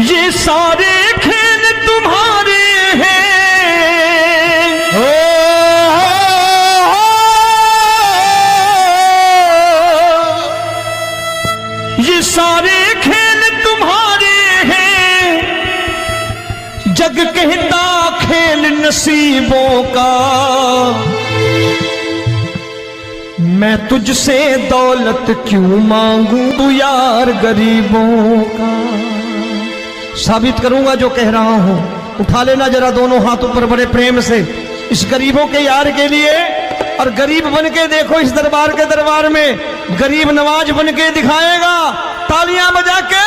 ये सारे खेल तुम्हारे हैं, ये सारे खेल तुम्हारे हैं, जग कहता खेल नसीबों का। मैं तुझसे दौलत क्यों मांगू तू यार गरीबों का। साबित करूंगा जो कह रहा हूं। उठा लेना जरा दोनों हाथों पर बड़े प्रेम से इस गरीबों के यार के लिए। और गरीब बन के देखो इस दरबार के दरबार में गरीब नवाज बन के दिखाएगा, तालियां बजा के।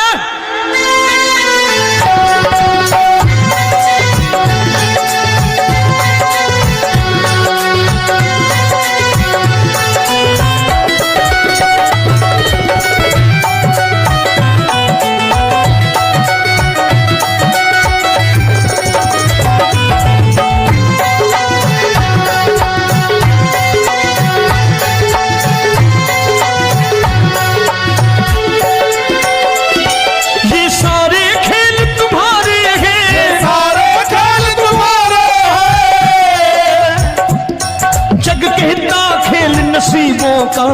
नसीबों का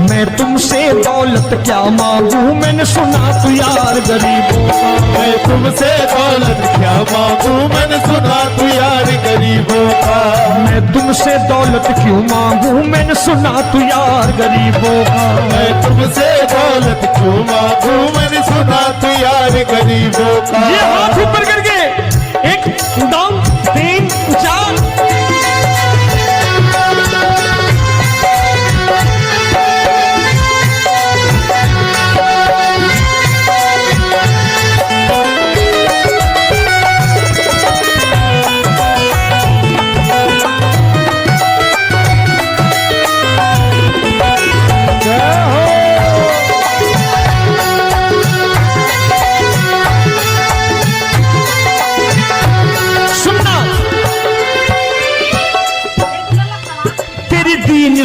मैं तुमसे दौलत क्या मांगू, मैंने सुना तू यार गरीबों का। मैं तुमसे दौलत क्या मांगू, मैंने सुना तू यार गरीबों का। मैं तुमसे दौलत क्यों मांगू, मैंने सुना तू यार गरीबों का। मैं तुमसे दौलत क्यों मांगू, मैंने सुना तू यार गरीबों का। ये हाथ ऊपर करके 1 2 3 4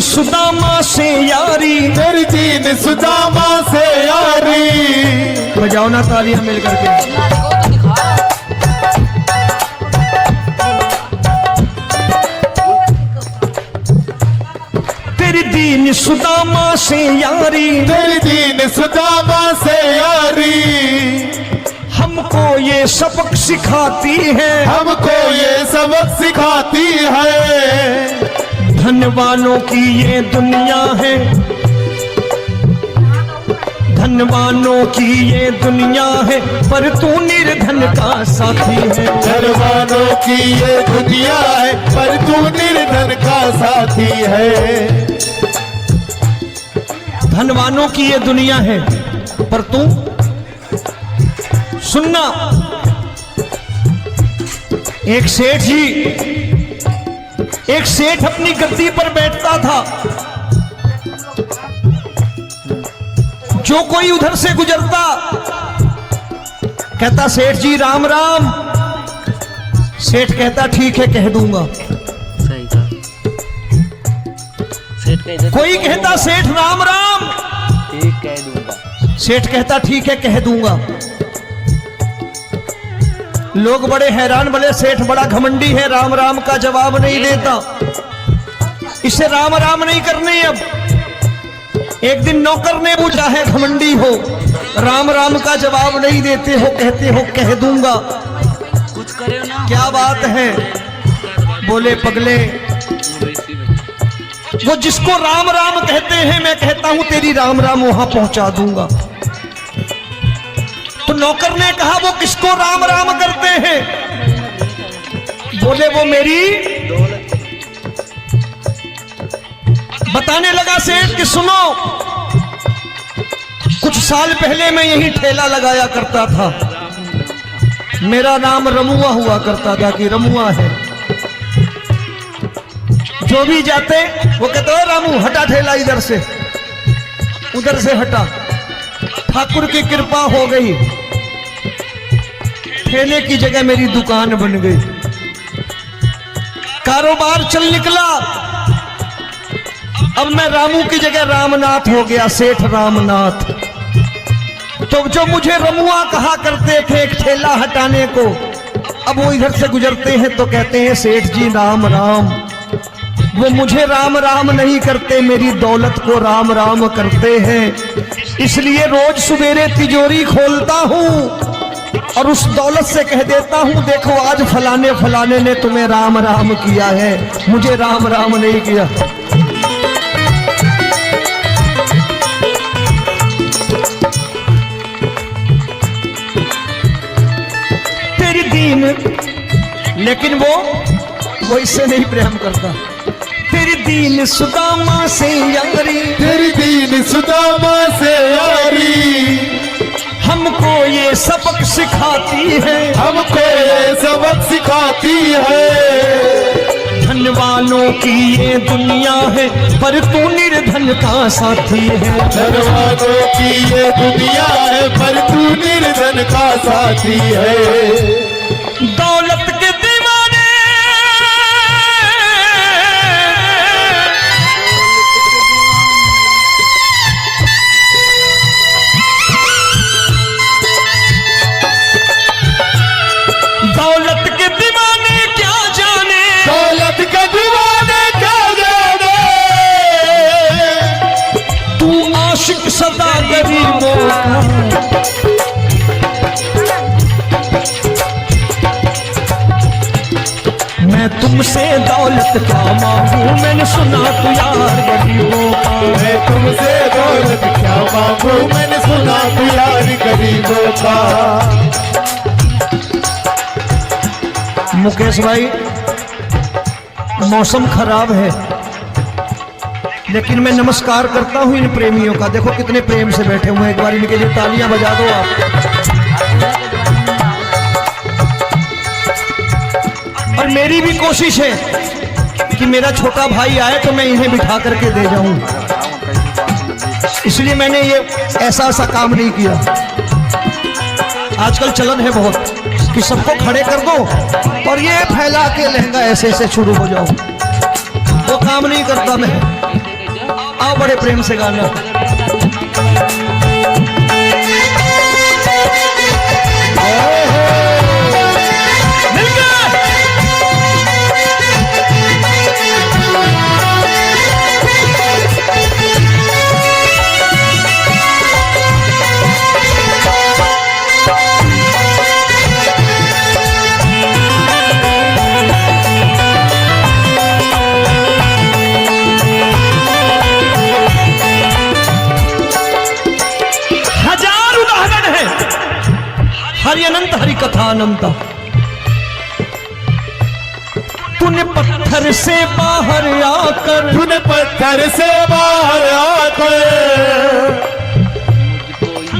सुदामा से यारी, तेरी दीन सुदामा से यारी। बजाओ ना तालियां मिल करके। तेरी दीन सुदामा से यारी, तेरी दीन सुदामा से यारी। हमको ये सबक सिखाती है, हमको ये सबक सिखाती है। धनवानों की ये दुनिया है, धनवानों की ये दुनिया है, पर तू निर्धन का साथी है। धनवानों की ये दुनिया है, पर तू निर्धन का साथी है। धनवानों की ये दुनिया है, पर तू सुनना। एक सेठ अपनी गद्दी पर बैठता था। जो कोई उधर से गुजरता कहता सेठ जी राम राम। सेठ कहता ठीक है कह दूंगा। सही कहा। सेठ कहता कोई कहता सेठ राम राम, ठीक कह दूंगा। सेठ कहता ठीक है कह दूंगा। लोग बड़े हैरान, बोले सेठ बड़ा घमंडी है, राम राम का जवाब नहीं देता, इसे राम राम नहीं करने। अब एक दिन नौकर ने पूछा है घमंडी हो, राम राम का जवाब नहीं देते हो, कहते हो कह दूंगा, कुछ करे ना। क्या बात है? बोले पगले, वो जिसको राम राम कहते हैं मैं कहता हूं तेरी राम राम वहां पहुंचा दूंगा। तो नौकर ने कहा वो किसको राम राम करते हैं? बोले वो मेरी। बताने लगा सेठ कि सुनो, कुछ साल पहले मैं यही ठेला लगाया करता था। मेरा नाम रमुआ हुआ करता था कि रमुआ है। जो भी जाते वो कहते हो रामू हटा ठेला इधर से, उधर से हटा। ठाकुर की कृपा हो गई, ठेले की जगह मेरी दुकान बन गई, कारोबार चल निकला। अब मैं रामू की जगह रामनाथ हो गया, सेठ रामनाथ। तो जो मुझे रमुआ कहा करते थे एक ठेला हटाने को, अब वो इधर से गुजरते हैं तो कहते हैं सेठ जी राम राम। वो मुझे राम राम नहीं करते, मेरी दौलत को राम राम करते हैं। इसलिए रोज सवेरे तिजोरी खोलता हूँ और उस दौलत से कह देता हूँ देखो आज फलाने फलाने ने तुम्हें राम राम किया है, मुझे राम राम नहीं किया। तेरी दीन, लेकिन वो इससे नहीं प्रेम करता। तेरी दीन सुदामा से यारी, तेरी दीन सुदामा से यारी हमको ये सबक सिखाती है, हमको ये सबक सिखाती है। धन वालों की ये दुनिया है पर तू निर्धन का साथी है। धन वालों की ये दुनिया है पर तू निर्धन का साथी है। दौलत के दीवाने, दौलत के दीवाने क्या जाने, दौलत के दीवाने क्या जाने। तू आशिक सदा गरीबों का। मैं तुमसे दौलत क्या मांगू, मैंने सुना तू यार गरीबों का। मैं तुमसे दौलत क्या मांगू, मैंने सुना तू यार गरीबों का। मुकेश भाई मौसम खराब है, लेकिन मैं नमस्कार करता हूं इन प्रेमियों का। देखो कितने प्रेम से बैठे हुए हैं, एक बार इनके लिए तालियां बजा दो आप। और मेरी भी कोशिश है कि मेरा छोटा भाई आए तो मैं इन्हें बिठा करके दे जाऊं, इसलिए मैंने ये ऐसा काम नहीं किया। आजकल चलन है बहुत कि सबको खड़े कर दो और ये फैला के लहंगा ऐसे ऐसे शुरू हो जाओ, वो काम नहीं करता मैं। आओ बड़े प्रेम से गाना। हरि अनंत हरि कथा अनंत। तूने पत्थर से बाहर आकर, तूने पत्थर से बाहर आकर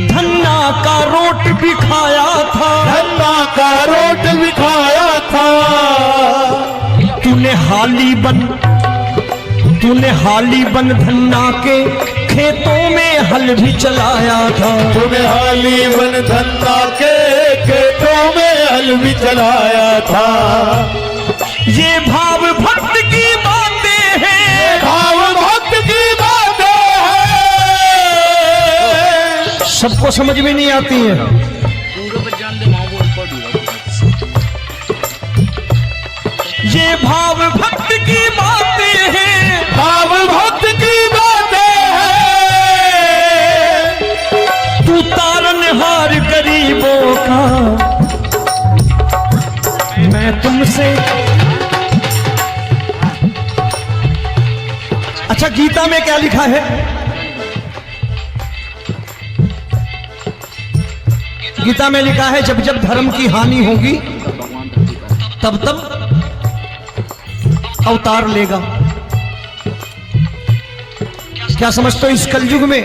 धन्ना का रोट भी खाया था, धन्ना का रोट भी खाया था। तूने हाली बन धन्ना के खेतों में हल भी चलाया था। तूने हाली बन धन्ना के खेतों में हल भी चलाया था। ये भाव भक्त की बातें हैं, भाव भक्त की बातें हैं। सबको समझ में नहीं आती है। ये भाव भक्त की बातें हैं, भाव भक्त की बातें हैं। तू तारनहार गरीबों का, मैं तुमसे। अच्छा गीता में क्या लिखा है? गीता में लिखा है जब जब धर्म की हानि होगी तब तब अवतार लेगा। क्या समझते हो इस कलयुग में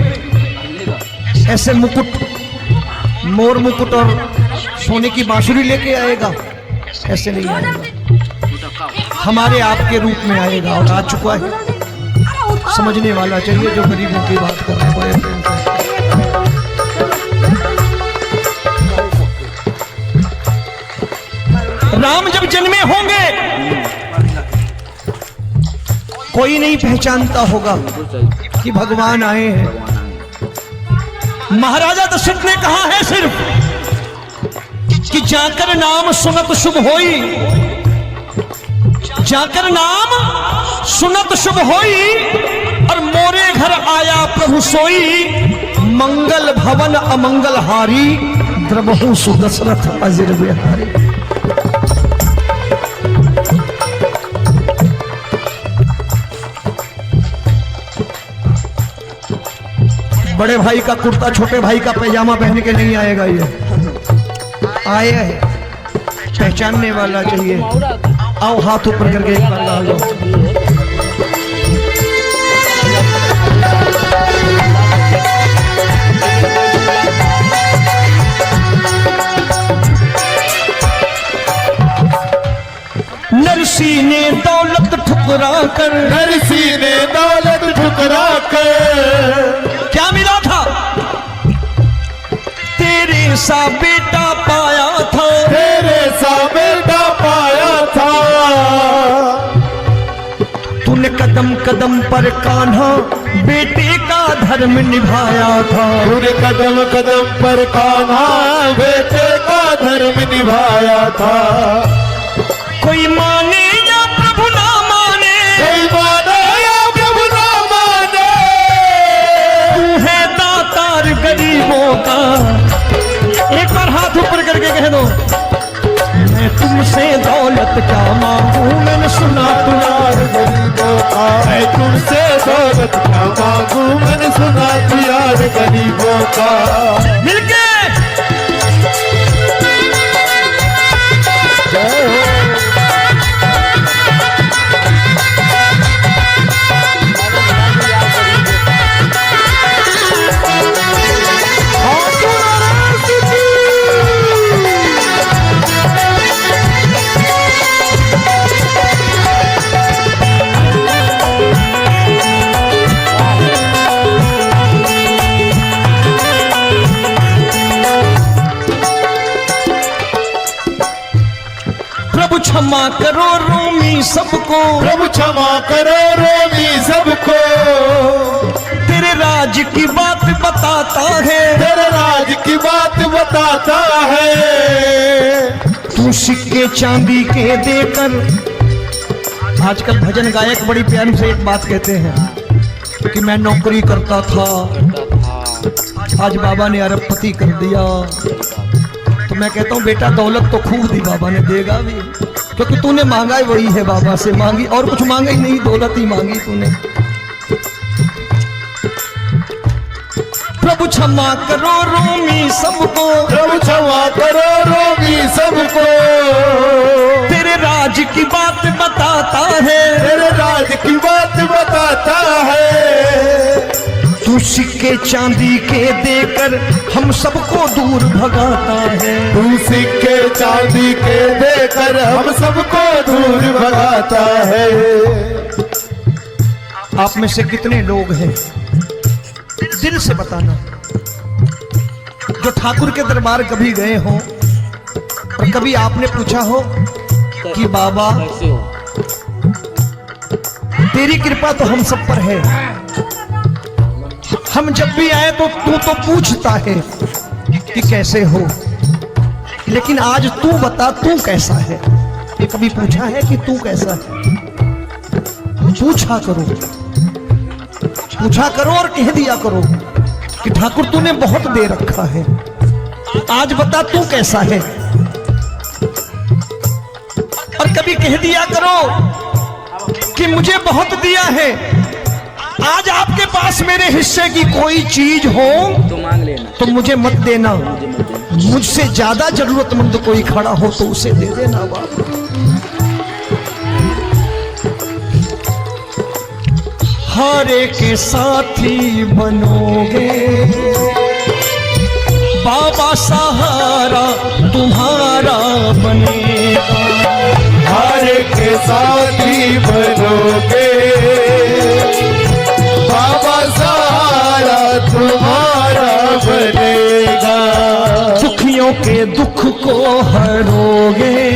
ऐसे मुकुट, मोर मुकुट और सोने की बांसुरी लेके आएगा? ऐसे नहीं आएगा, हमारे आपके रूप में आएगा और आ चुका है। समझने वाला चाहिए जो गरीबों की बात कर रहे हैं बड़े प्रेम से। राम जब जन्मे होंगे कोई नहीं पहचानता होगा कि भगवान आए हैं, महाराजा दशरथ ने कहा है सिर्फ कि जाकर नाम सुनत शुभ होई, जाकर नाम सुनत शुभ होई, और मोरे घर आया प्रभु सोई, मंगल भवन अमंगल हारी, द्रबहु सुदशरथ अजिर बिहारी। बड़े भाई का कुर्ता छोटे भाई का पैजामा पहन के नहीं आएगा, ये आए है पहचानने वाला चाहिए। आओ हाथ ऊपर करके एक बार ला लो। नरसी ने दौलत ठुकरा कर, नरसी ने दौलत ठुकरा कर, क्या मिला था? तेरे सा बेटा पाया था, तेरे सा बेटा पाया था। तूने कदम कदम पर कान्हा बेटे का धर्म निभाया था, तूने कदम कदम पर कान्हा बेटे का धर्म निभाया था। कोई माने या प्रभु ना माने, कोई माने या प्रभु ना माने, तू है दातार गरीबों का। एक बार हाथ ऊपर करके कह दो, मैं तुमसे दौलत क्या मांगू, मैंने सुना यार गरीबों का। मैं तुमसे दौलत क्या मांगू, मैंने सुना तू यार गरीबों का। मिलके क्षमा करो रोमी सबको, प्रभु क्षमा करो रोमी सबको। तेरे राज की बात बताता है, तेरे राज की बात बताता है। तू सिक्के चांदी के देकर, आजकल भजन गायक बड़ी प्यार से एक बात कहते हैं कि मैं नौकरी करता था, आज बाबा ने अरबपति कर दिया। तो मैं कहता हूँ बेटा दौलत तो खूब दी बाबा ने, देगा भी, क्योंकि तूने मांगा ही वही है, बाबा से मांगी, और कुछ मांगा ही नहीं, दौलत ही मांगी तूने। प्रभु क्षमा करो रोमी सबको, प्रभु क्षमा करो रोमी सबको। तेरे राज की बात बताता है, तेरे राज की बात बताता है। तू सिक्के चांदी के देकर हम सबको दूर भगाता है, तू सिक्के चांदी के देकर हम सबको दूर भगाता है। आप में से कितने लोग हैं, दिल से बताना, जो ठाकुर के दरबार कभी गए हो और कभी आपने पूछा हो कि बाबा तेरी कृपा तो हम सब पर है, हम जब भी आए तो तू तो पूछता है कि कैसे हो, लेकिन आज तू बता तू कैसा है। ये कभी पूछा है कि तू कैसा है? पूछा करो, पूछा करो और कह दिया करो कि ठाकुर तूने बहुत दे रखा है, आज बता तू कैसा है। और कभी कह दिया करो कि मुझे बहुत दिया है, आज आपके पास मेरे हिस्से की कोई चीज हो तो मांग लेना, तो मुझे मत देना, मुझसे ज्यादा जरूरतमंद कोई खड़ा हो तो उसे दे देना बाबा। हारे के साथी बनोगे बाबा, सहारा तुम्हारा बनेगा। हारे के साथी बनोगे बाबा, सहारा तुम्हारा बनेगा। दुखियों के दुख को हरोगे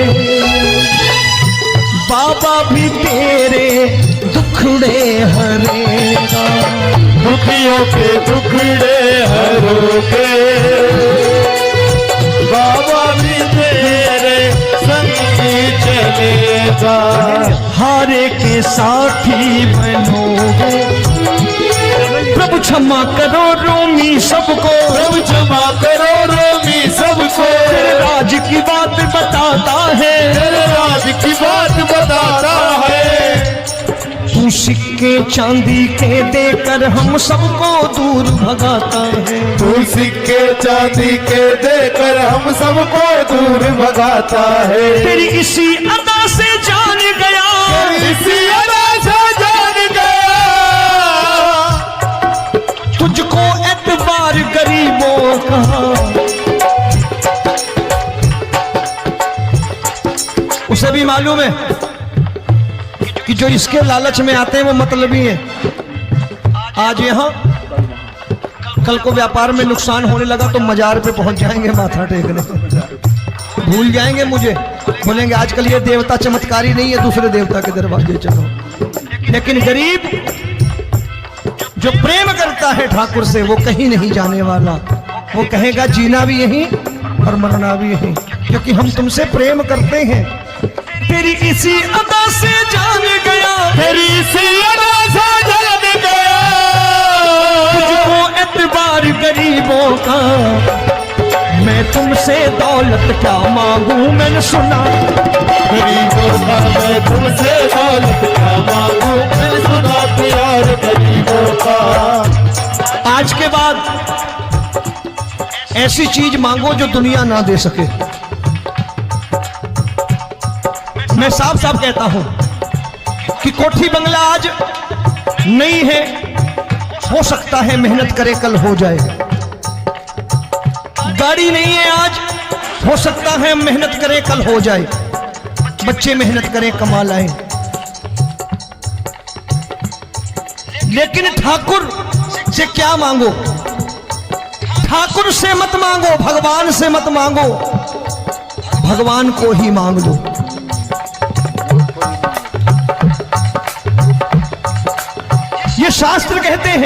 बाबा, भी तेरे दुख दुखड़े हरेगा, दुखियों के दुखड़े हरोगे, बाबा भी तेरे संगी चलेगा। हारे के साथी बनोगे, प्रभु क्षमा करो रोमी सबको, प्रभु क्षमा करो रोमी सबको, तेरे राज की बात बताता है, तेरे राज की बात बताता है। तू सिक्के चांदी के देकर हम सबको दूर भगाता है, तू सिक्के चांदी के देकर हम सबको दूर भगाता है। तेरी इसी अदा से जान गया, इसी अदा से जान गया, तुझको एतबार गरीबों का। उसे भी मालूम है कि जो इसके लालच में आते हैं वो मतलबी हैं। आज यहाँ कल को व्यापार में नुकसान होने लगा तो मजार पे पहुंच जाएंगे माथा टेकने, भूल जाएंगे मुझे, बोलेंगे आजकल ये देवता चमत्कारी नहीं है, दूसरे देवता के दरवाजे चलो। लेकिन गरीब जो प्रेम करता है ठाकुर से वो कहीं नहीं जाने वाला, वो कहेगा जीना भी यहीं और मरना भी यहीं, क्योंकि हम तुमसे प्रेम करते हैं। तेरी इसी अदा से जान गया, तेरी इसी अदा से जान गया, तुझको एतबार गरीबों का। मैं तुमसे दौलत क्या मांगू, मैंने सुना गरीबों का मैं तुमसे दौलत क्या मांगू, मैंने सुना प्यार गरीबों का। आज के बाद ऐसी चीज मांगो जो दुनिया ना दे सके। मैं साफ साफ कहता हूं कि कोठी बंगला आज नहीं है, हो सकता है मेहनत करे कल हो जाए। गाड़ी नहीं है आज, हो सकता है मेहनत करें कल हो जाए। बच्चे मेहनत करें कमा लाएं, लेकिन ठाकुर से क्या मांगो? ठाकुर से मत मांगो, भगवान से मत मांगो, भगवान को ही मांग लो। ये शास्त्र कहते हैं